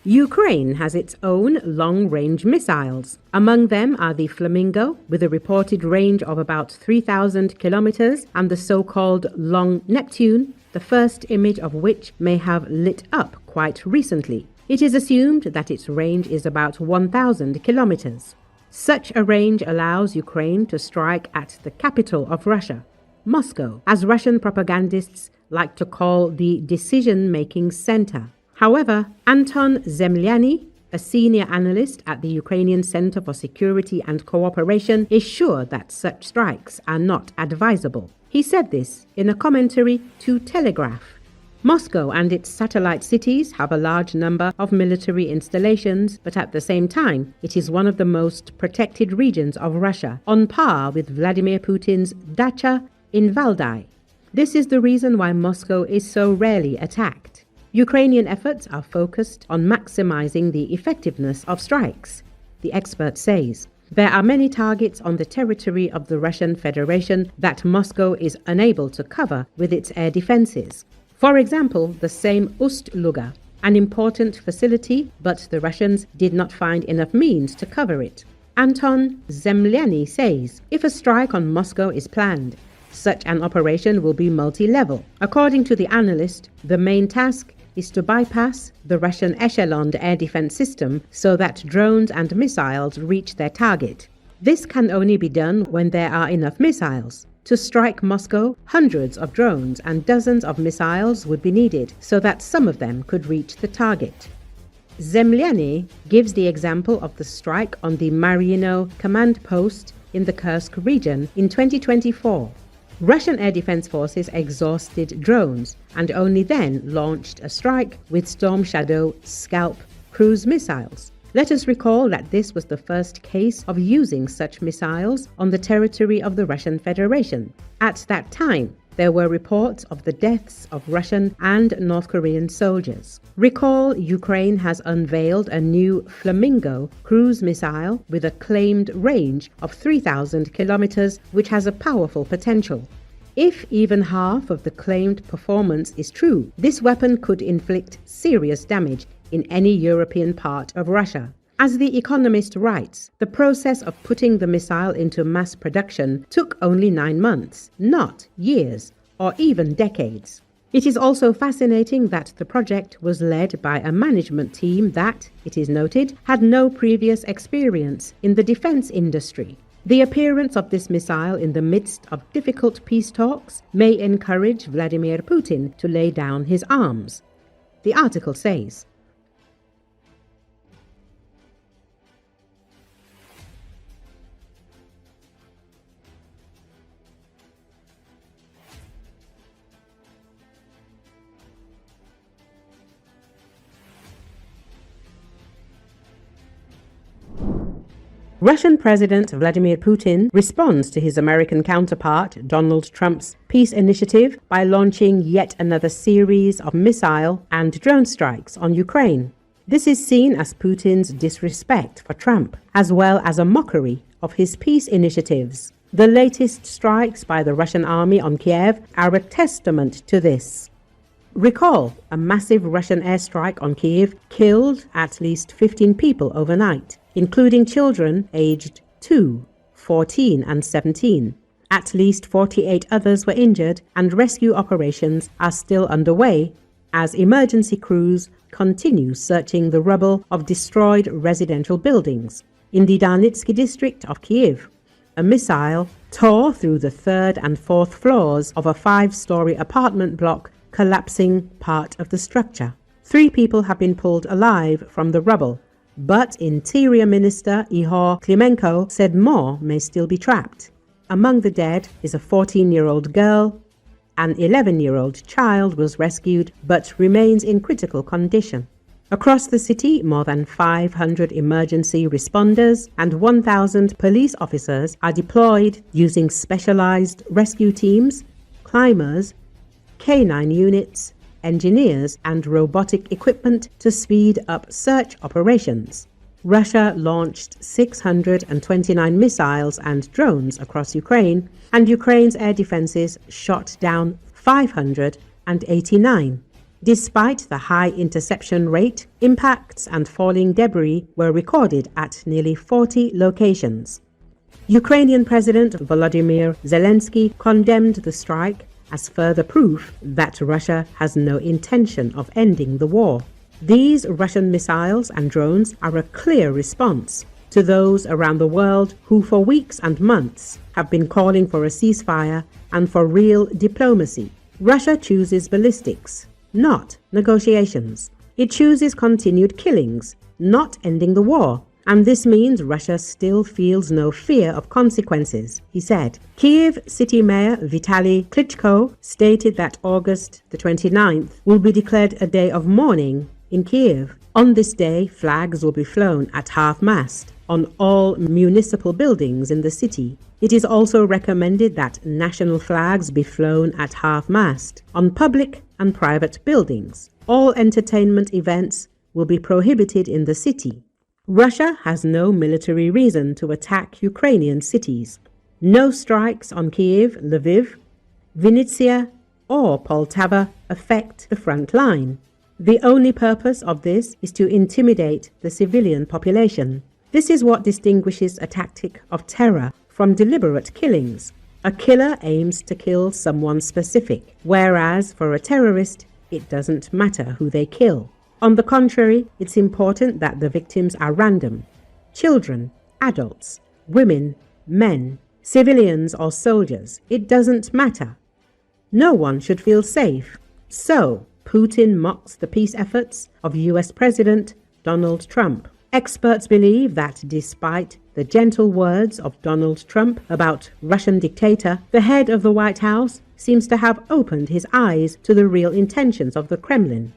Ukraine has its own long-range missiles. Among them are the Flamingo, with a reported range of about 3,000 kilometers, and the so-called Long Neptune, the first image of which may have lit up quite recently. It is assumed that its range is about 1,000 kilometers. Such a range allows Ukraine to strike at the capital of Russia, Moscow, as Russian propagandists like to call the decision-making center. However, Anton Zemlyany, a senior analyst at the Ukrainian Center for Security and Cooperation, is sure that such strikes are not advisable. He said this in a commentary to Telegraf. Moscow and its satellite cities have a large number of military installations, but at the same time, it is one of the most protected regions of Russia, on par with Vladimir Putin's dacha in Valdai. This is the reason why Moscow is so rarely attacked. Ukrainian efforts are focused on maximizing the effectiveness of strikes, the expert says. There are many targets on the territory of the Russian Federation that Moscow is unable to cover with its air defenses. For example, the same Ust-Luga, an important facility, but the Russians did not find enough means to cover it. Anton Zemlyany says, if a strike on Moscow is planned, such an operation will be multi-level. According to the analyst, the main task is to bypass the Russian echeloned air defense system so that drones and missiles reach their target. This can only be done when there are enough missiles. To strike Moscow, hundreds of drones and dozens of missiles would be needed so that some of them could reach the target. Zemlyany gives the example of the strike on the Maryino command post in the Kursk region in 2024. Russian air defense forces exhausted drones and only then launched a strike with Storm Shadow SCALP cruise missiles. Let us recall that this was the first case of using such missiles on the territory of the Russian Federation. At that time, there were reports of the deaths of Russian and North Korean soldiers. Recall, Ukraine has unveiled a new Flamingo cruise missile with a claimed range of 3,000 kilometers, which has a powerful potential. If even half of the claimed performance is true, this weapon could inflict serious damage in any European part of Russia. As The Economist writes, the process of putting the missile into mass production took only 9 months, not years or even decades. It is also fascinating that the project was led by a management team that, it is noted, had no previous experience in the defense industry. The appearance of this missile in the midst of difficult peace talks may encourage Vladimir Putin to lay down his arms. The article says, Russian President Vladimir Putin responds to his American counterpart Donald Trump's peace initiative by launching yet another series of missile and drone strikes on Ukraine. This is seen as Putin's disrespect for Trump, as well as a mockery of his peace initiatives. The latest strikes by the Russian army on Kiev are a testament to this. Recall, a massive Russian airstrike on Kyiv killed at least 15 people overnight, including children aged 2, 14 and 17. At least 48 others were injured, and rescue operations are still underway as emergency crews continue searching the rubble of destroyed residential buildings. In the Darnitsky district of Kyiv, a missile tore through the 3rd and 4th floors of a 5-story apartment block, collapsing part of the structure. 3 people have been pulled alive from the rubble, but Interior Minister Ihor Klimenko said more may still be trapped. Among the dead is a 14-year-old girl. An 11-year-old child was rescued but remains in critical condition. Across the city, more than 500 emergency responders and 1,000 police officers are deployed using specialized rescue teams, climbers, K9 units, engineers and robotic equipment to speed up search operations. Russia launched 629 missiles and drones across Ukraine, and Ukraine's air defenses shot down 589. Despite the high interception rate, impacts and falling debris were recorded at nearly 40 locations. Ukrainian President Vladimir Zelenski condemned the strike as further proof that Russia has no intention of ending the war. These Russian missiles and drones are a clear response to those around the world who for weeks and months have been calling for a ceasefire and for real diplomacy. Russia chooses ballistics, not negotiations. It chooses continued killings, not ending the war. And this means Russia still feels no fear of consequences, he said. Kiev City Mayor Vitaly Klitschko stated that August the 29th will be declared a day of mourning in Kiev. On this day, flags will be flown at half-mast on all municipal buildings in the city. It is also recommended that national flags be flown at half-mast on public and private buildings. All entertainment events will be prohibited in the city. Russia has no military reason to attack Ukrainian cities. No strikes on Kyiv, Lviv, Vinnytsia or Poltava affect the front line. The only purpose of this is to intimidate the civilian population. This is what distinguishes a tactic of terror from deliberate killings. A killer aims to kill someone specific, whereas for a terrorist, it doesn't matter who they kill. On the contrary, it's important that the victims are random. Children, adults, women, men, civilians or soldiers, it doesn't matter. No one should feel safe. So, Putin mocks the peace efforts of US President Donald Trump. Experts believe that despite the gentle words of Donald Trump about Russian dictator, the head of the White House seems to have opened his eyes to the real intentions of the Kremlin.